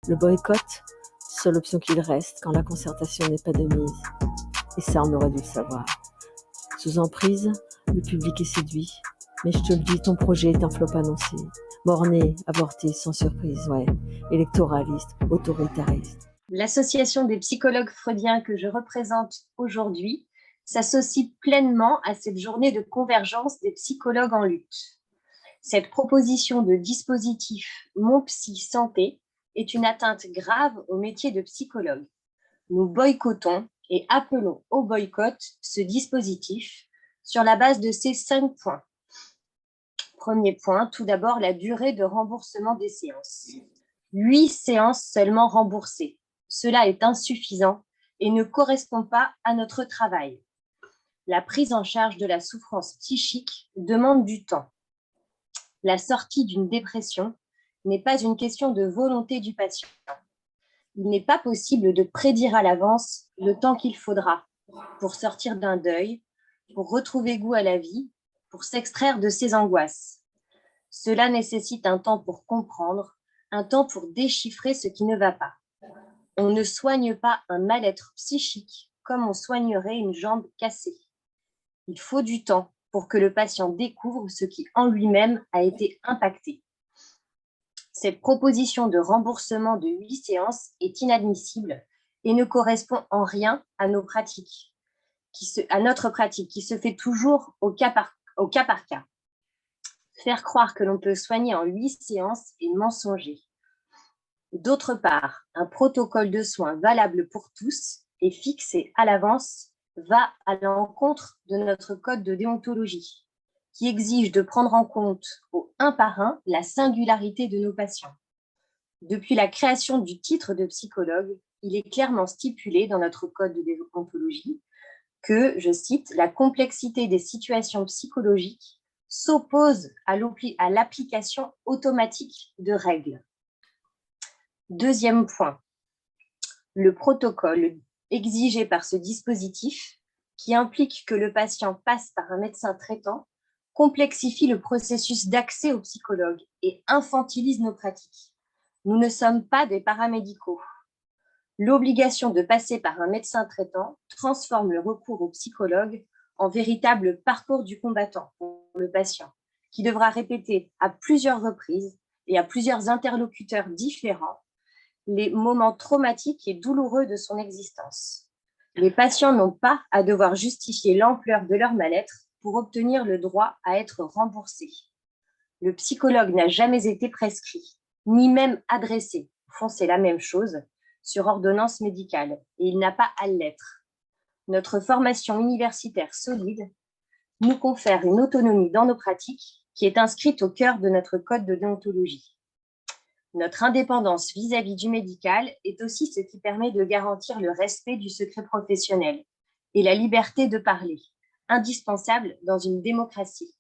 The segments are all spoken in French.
Le boycott, seule option qu'il reste quand la concertation n'est pas de mise. Et ça, on aurait dû le savoir. Sous emprise, le public est séduit. Mais je te le dis, ton projet est un flop annoncé. Borné, avorté, sans surprise, ouais. Électoraliste, autoritariste. L'association des psychologues freudiens que je représente aujourd'hui s'associe pleinement à cette journée de convergence des psychologues en lutte. Cette proposition de dispositif Mon Psy Santé est une atteinte grave au métier de psychologue. Nous boycottons et appelons au boycott ce dispositif sur la base de ces 5 points. Premier point, tout d'abord, la durée de remboursement des séances. 8 séances seulement remboursées. Cela est insuffisant et ne correspond pas à notre travail. La prise en charge de la souffrance psychique demande du temps. La sortie d'une dépression n'est pas une question de volonté du patient. Il n'est pas possible de prédire à l'avance le temps qu'il faudra pour sortir d'un deuil, pour retrouver goût à la vie, pour s'extraire de ses angoisses. Cela nécessite un temps pour comprendre, un temps pour déchiffrer ce qui ne va pas. On ne soigne pas un mal-être psychique comme on soignerait une jambe cassée. Il faut du temps pour que le patient découvre ce qui en lui-même a été impacté. Cette proposition de remboursement de 8 séances est inadmissible et ne correspond en rien à notre pratique qui se fait toujours au cas par cas. Faire croire que l'on peut soigner en 8 séances est mensonger. D'autre part, un protocole de soins valable pour tous et fixé à l'avance va à l'encontre de notre code de déontologie, qui exige de prendre en compte au un par un la singularité de nos patients. Depuis la création du titre de psychologue, il est clairement stipulé dans notre code de déontologie que, je cite, la complexité des situations psychologiques s'oppose à l'application automatique de règles. Deuxième point, le protocole exigé par ce dispositif, qui implique que le patient passe par un médecin traitant, complexifie le processus d'accès au psychologue et infantilise nos pratiques. Nous ne sommes pas des paramédicaux. L'obligation de passer par un médecin traitant transforme le recours au psychologue en véritable parcours du combattant pour le patient, qui devra répéter à plusieurs reprises et à plusieurs interlocuteurs différents les moments traumatiques et douloureux de son existence. Les patients n'ont pas à devoir justifier l'ampleur de leur mal-être pour obtenir le droit à être remboursés. Le psychologue n'a jamais été prescrit, ni même adressé. Au fond, c'est la même chose, sur ordonnance médicale, et il n'a pas à l'être. Notre formation universitaire solide nous confère une autonomie dans nos pratiques qui est inscrite au cœur de notre code de déontologie. Notre indépendance vis-à-vis du médical est aussi ce qui permet de garantir le respect du secret professionnel et la liberté de parler, indispensable dans une démocratie.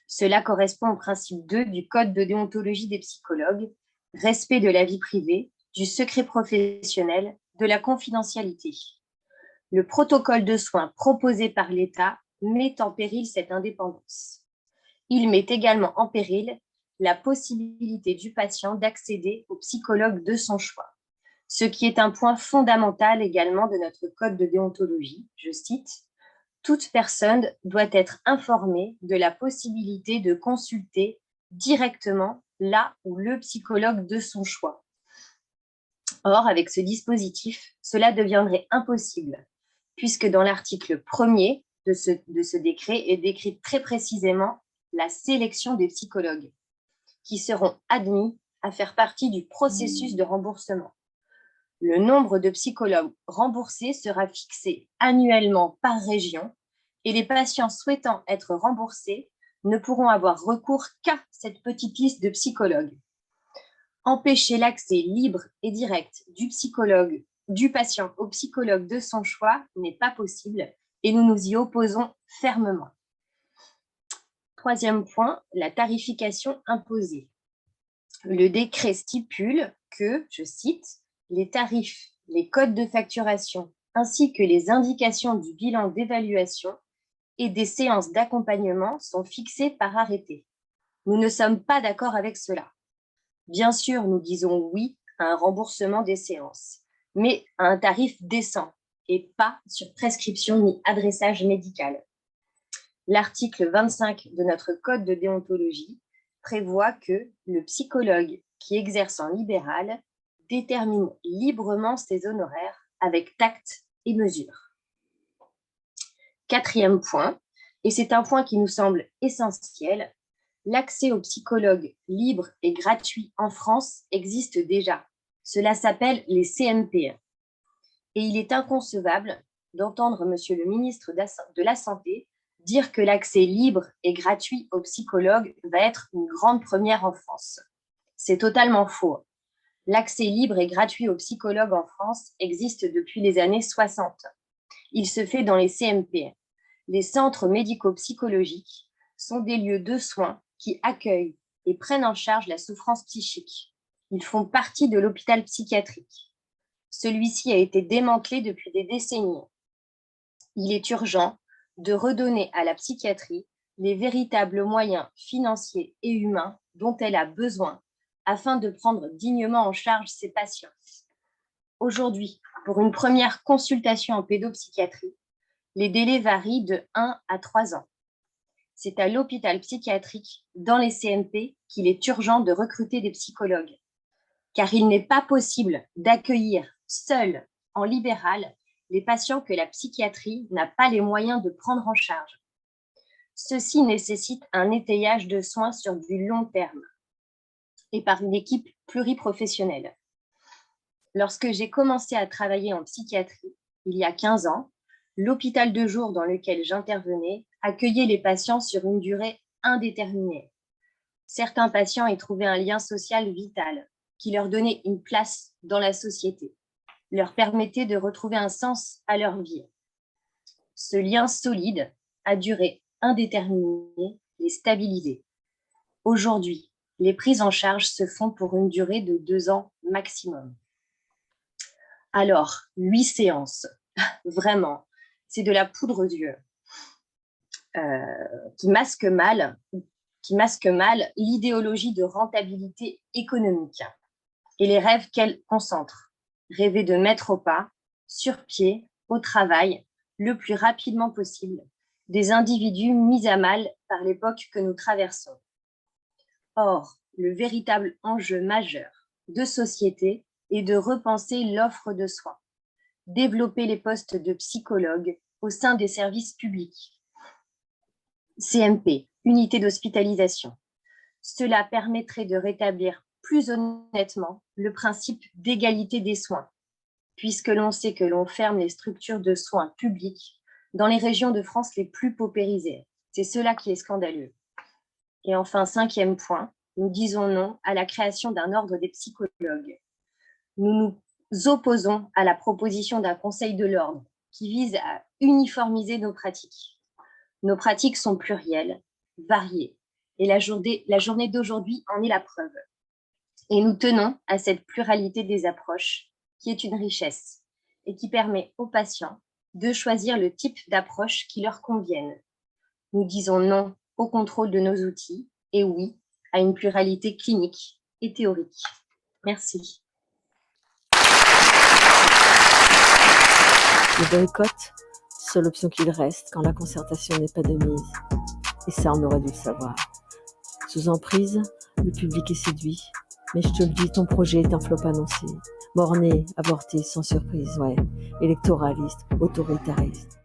Cela correspond au principe 2 du Code de déontologie des psychologues, respect de la vie privée, du secret professionnel, de la confidentialité. Le protocole de soins proposé par l'État met en péril cette indépendance. Il met également en péril la possibilité du patient d'accéder au psychologue de son choix, ce qui est un point fondamental également de notre code de déontologie. Je cite, « Toute personne doit être informée de la possibilité de consulter directement la ou le psychologue de son choix. » Or, avec ce dispositif, cela deviendrait impossible, puisque dans l'article 1er de ce décret est décrite très précisément la sélection des psychologues qui seront admis à faire partie du processus de remboursement. Le nombre de psychologues remboursés sera fixé annuellement par région et les patients souhaitant être remboursés ne pourront avoir recours qu'à cette petite liste de psychologues. Empêcher l'accès libre et direct du patient au psychologue de son choix n'est pas possible et nous nous y opposons fermement. Troisième point, la tarification imposée. Le décret stipule que, je cite, les tarifs, les codes de facturation ainsi que les indications du bilan d'évaluation et des séances d'accompagnement sont fixés par arrêté. Nous ne sommes pas d'accord avec cela. Bien sûr, nous disons oui à un remboursement des séances, mais à un tarif décent et pas sur prescription ni adressage médical. L'article 25 de notre code de déontologie prévoit que le psychologue qui exerce en libéral détermine librement ses honoraires avec tact et mesure. Quatrième point, et c'est un point qui nous semble essentiel, l'accès aux psychologues libres et gratuits en France existe déjà. Cela s'appelle les CMP. Et il est inconcevable d'entendre Monsieur le ministre de la Santé dire que l'accès libre et gratuit aux psychologues va être une grande première en France. C'est totalement faux. L'accès libre et gratuit aux psychologues en France existe depuis les années 60. Il se fait dans les CMP. Les centres médico-psychologiques sont des lieux de soins qui accueillent et prennent en charge la souffrance psychique. Ils font partie de l'hôpital psychiatrique. Celui-ci a été démantelé depuis des décennies. Il est urgent de redonner à la psychiatrie les véritables moyens financiers et humains dont elle a besoin afin de prendre dignement en charge ses patients. Aujourd'hui, pour une première consultation en pédopsychiatrie, les délais varient de 1 à 3 ans. C'est à l'hôpital psychiatrique, dans les CMP, qu'il est urgent de recruter des psychologues, car il n'est pas possible d'accueillir seul, en libéral, les patients que la psychiatrie n'a pas les moyens de prendre en charge. Ceci nécessite un étayage de soins sur du long terme et par une équipe pluriprofessionnelle. Lorsque j'ai commencé à travailler en psychiatrie, il y a 15 ans, l'hôpital de jour dans lequel j'intervenais accueillait les patients sur une durée indéterminée. Certains patients y trouvaient un lien social vital qui leur donnait une place dans la société, leur permettait de retrouver un sens à leur vie. Ce lien solide, à durée indéterminée, les stabilisait. Aujourd'hui, les prises en charge se font pour une durée de 2 ans maximum. Alors, 8 séances, vraiment, c'est de la poudre d'yeux qui masque mal l'idéologie de rentabilité économique et les rêves qu'elle concentre. Rêver de mettre au pas, sur pied, au travail, le plus rapidement possible, des individus mis à mal par l'époque que nous traversons. Or, le véritable enjeu majeur de société est de repenser l'offre de soins, développer les postes de psychologues au sein des services publics. CMP, unité d'hospitalisation. Cela permettrait de rétablir plus honnêtement le principe d'égalité des soins, puisque l'on sait que l'on ferme les structures de soins publiques dans les régions de France les plus paupérisées. C'est cela qui est scandaleux. Et enfin, 5e point, nous disons non à la création d'un ordre des psychologues. Nous nous opposons à la proposition d'un conseil de l'ordre qui vise à uniformiser nos pratiques. Nos pratiques sont plurielles, variées, et la journée d'aujourd'hui en est la preuve. Et nous tenons à cette pluralité des approches qui est une richesse et qui permet aux patients de choisir le type d'approche qui leur convienne. Nous disons non au contrôle de nos outils et oui à une pluralité clinique et théorique. Merci. Le boycott, seule option qu'il reste quand la concertation n'est pas de mise. Et ça, on aurait dû le savoir. Sous emprise, le public est séduit. Mais je te le dis, ton projet est un flop annoncé. Borné, avorté, sans surprise, ouais. Électoraliste, autoritariste.